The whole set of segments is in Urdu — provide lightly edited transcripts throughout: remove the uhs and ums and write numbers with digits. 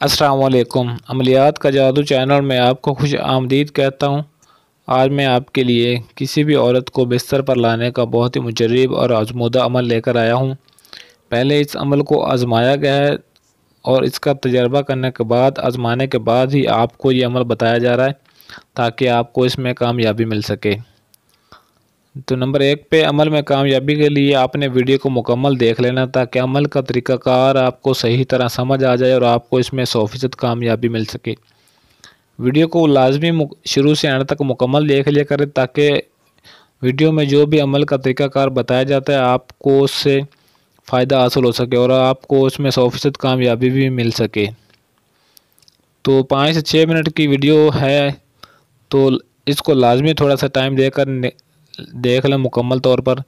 السلام علیکم۔ عملیات کا جادو چینل میں آپ کو خوش آمدید کہتا ہوں۔ آج میں آپ کے لیے کسی بھی عورت کو بستر پر لانے کا بہت ہی مجرب اور آزمودہ عمل لے کر آیا ہوں۔ پہلے اس عمل کو آزمایا گیا ہے اور اس کا تجربہ کرنے کے بعد آزمانے کے بعد ہی آپ کو یہ عمل بتایا جا رہا ہے تاکہ آپ کو اس میں کامیابی مل سکے۔ تو نمبر 1 پہ عمل میں کامیابی کے لیے آپ نے ویڈیو کو مکمل دیکھ لینا تاکہ عمل کا طریقہ کار آپ کو صحیح طرح سمجھ آ جائے اور آپ کو اس میں 100% کامیابی مل سکے۔ ویڈیو کو لازمی شروع سے اینڈ تک مکمل دیکھ لیا کریں تاکہ ویڈیو میں جو بھی عمل کا طریقہ کار بتایا جاتا ہے آپ کو اس سے فائدہ حاصل ہو سکے اور آپ کو اس میں 100% کامیابی بھی مل سکے۔ تو 5 سے 6 منٹ کی ویڈیو ہے تو اس کو لازمی تھوڑا سا ٹائم دے کر دیکھ لیں مکمل طور پر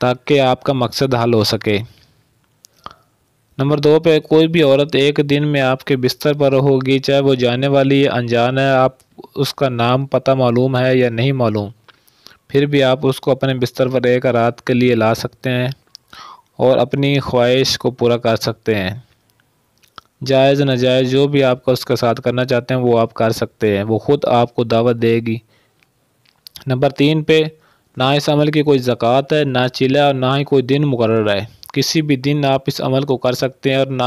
تاکہ آپ کا مقصد حل ہو سکے۔ نمبر 2 پہ کوئی بھی عورت ایک دن میں آپ کے بستر پر ہوگی، چاہے وہ جانے والی یا انجان ہے، آپ اس کا نام پتہ معلوم ہے یا نہیں معلوم، پھر بھی آپ اس کو اپنے بستر پر ایک رات کے لیے لا سکتے ہیں اور اپنی خواہش کو پورا کر سکتے ہیں۔ جائز ناجائز جو بھی آپ کا اس کے ساتھ کرنا چاہتے ہیں وہ آپ کر سکتے ہیں، وہ خود آپ کو دعوت دے گی۔ نمبر 3 پہ نہ اس عمل کی کوئی زکوٰۃ ہے، نہ چلا اور نہ ہی کوئی دن مقرر ہے۔ کسی بھی دن آپ اس عمل کو کر سکتے ہیں اور نہ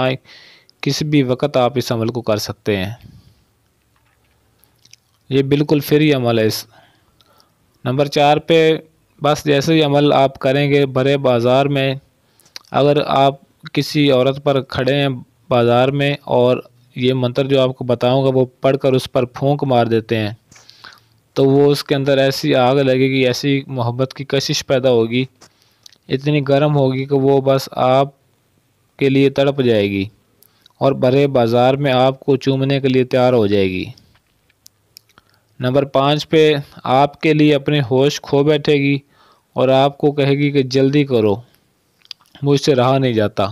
کسی بھی وقت آپ اس عمل کو کر سکتے ہیں۔ یہ بالکل فری عمل ہے۔ نمبر 4 پہ بس جیسے ہی عمل آپ کریں گے بڑے بازار میں، اگر آپ کسی عورت پر کھڑے ہیں بازار میں اور یہ منتر جو آپ کو بتاؤں گا وہ پڑھ کر اس پر پھونک مار دیتے ہیں تو وہ اس کے اندر ایسی آگ لگے گی، ایسی محبت کی کشش پیدا ہوگی، اتنی گرم ہوگی کہ وہ بس آپ کے لیے تڑپ جائے گی اور بڑے بازار میں آپ کو چومنے کے لیے تیار ہو جائے گی۔ نمبر 5 پہ آپ کے لیے اپنے ہوش کھو بیٹھے گی اور آپ کو کہے گی کہ جلدی کرو، مجھ سے رہا نہیں جاتا۔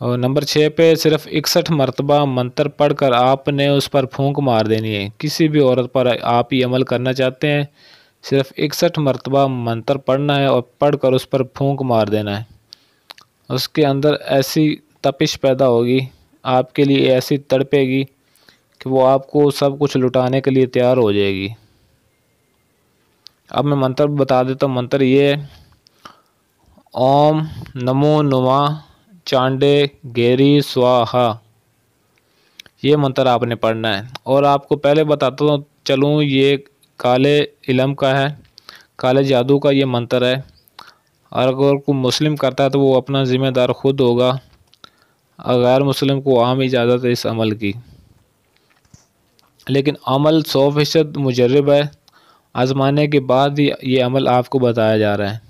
اور نمبر 6 پہ صرف 61 مرتبہ منتر پڑھ کر آپ نے اس پر پھونک مار دینی ہے۔ کسی بھی عورت پر آپ یہ عمل کرنا چاہتے ہیں صرف 61 مرتبہ منتر پڑھنا ہے اور پڑھ کر اس پر پھونک مار دینا ہے۔ اس کے اندر ایسی تپش پیدا ہوگی، آپ کے لیے ایسی تڑپے گی کہ وہ آپ کو سب کچھ لٹانے کے لیے تیار ہو جائے گی۔ اب میں منتر بتا دیتا ہوں۔ منتر یہ ہے: اوم نمو نمہ چانڈے گیری سواہا۔ یہ منتر آپ نے پڑھنا ہے اور آپ کو پہلے بتاتا ہوں چلوں، یہ کالے علم کا ہے، کالے جادو کا یہ منتر ہے، اور اگر کوئی مسلم کرتا ہے تو وہ اپنا ذمہ دار خود ہوگا، غیر مسلم کو عام اجازت ہے اس عمل کی، لیکن عمل 100% مجرب ہے، آزمانے کے بعد ہی یہ عمل آپ کو بتایا جا رہا ہے۔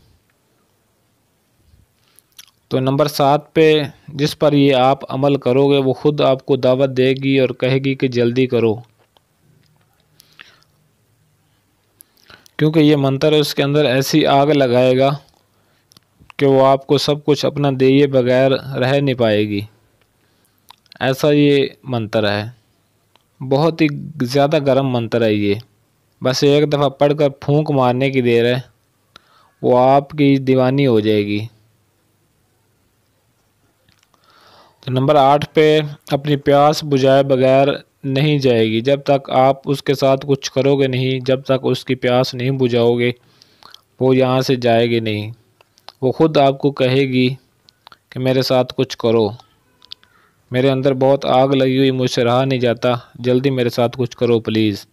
تو نمبر 7 پہ جس پر یہ آپ عمل کرو گے وہ خود آپ کو دعوت دے گی اور کہے گی کہ جلدی کرو، کیونکہ یہ منتر اس کے اندر ایسی آگ لگائے گا کہ وہ آپ کو سب کچھ اپنا دیے بغیر رہ نہیں پائے گی۔ ایسا یہ منتر ہے، بہت ہی زیادہ گرم منتر ہے یہ، بس ایک دفعہ پڑھ کر پھونک مارنے کی دیر ہے، وہ آپ کی دیوانی ہو جائے گی۔ تو نمبر 8 پہ اپنی پیاس بجھائے بغیر نہیں جائے گی، جب تک آپ اس کے ساتھ کچھ کرو گے نہیں، جب تک اس کی پیاس نہیں بجھاؤ گے وہ یہاں سے جائے گی نہیں، وہ خود آپ کو کہے گی کہ میرے ساتھ کچھ کرو، میرے اندر بہت آگ لگی ہوئی، مجھ سے رہا نہیں جاتا، جلدی میرے ساتھ کچھ کرو پلیز۔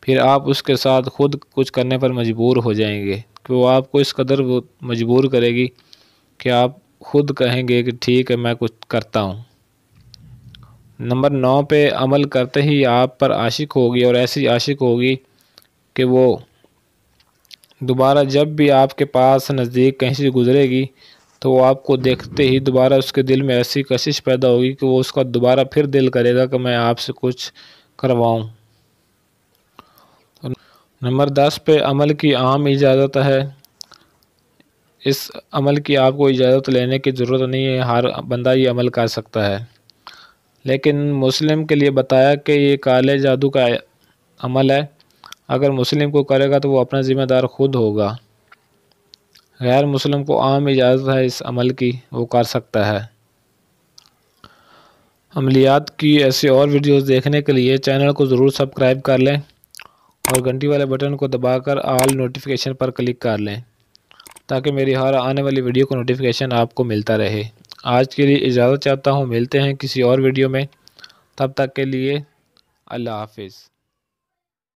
پھر آپ اس کے ساتھ خود کچھ کرنے پر مجبور ہو جائیں گے کہ وہ آپ کو اس قدر مجبور کرے گی کہ آپ خود کہیں گے کہ ٹھیک ہے میں کچھ کرتا ہوں۔ نمبر 9 پہ عمل کرتے ہی آپ پر عاشق ہوگی اور ایسی عاشق ہوگی کہ وہ دوبارہ جب بھی آپ کے پاس نزدیک کہیں سے گزرے گی تو وہ آپ کو دیکھتے ہی دوبارہ اس کے دل میں ایسی کشش پیدا ہوگی کہ وہ اس کا دوبارہ پھر دل کرے گا کہ میں آپ سے کچھ کرواؤں۔ نمبر 10 پہ عمل کی عام اجازت ہے، اس عمل کی آپ کو اجازت لینے کی ضرورت نہیں ہے، ہر بندہ یہ عمل کر سکتا ہے، لیکن مسلم کے لیے بتایا کہ یہ کالے جادو کا عمل ہے، اگر مسلم کو کرے گا تو وہ اپنا ذمہ دار خود ہوگا، غیر مسلم کو عام اجازت ہے اس عمل کی، وہ کر سکتا ہے۔ عملیات کی ایسے اور ویڈیوز دیکھنے کے لیے چینل کو ضرور سبسکرائب کر لیں اور گھنٹی والے بٹن کو دبا کر آل نوٹیفیکیشن پر کلک کر لیں تاکہ میری ہر آنے والی ویڈیو کو نوٹیفیکیشن آپ کو ملتا رہے۔ آج کے لیے اجازت چاہتا ہوں، ملتے ہیں کسی اور ویڈیو میں، تب تک کے لیے اللہ حافظ۔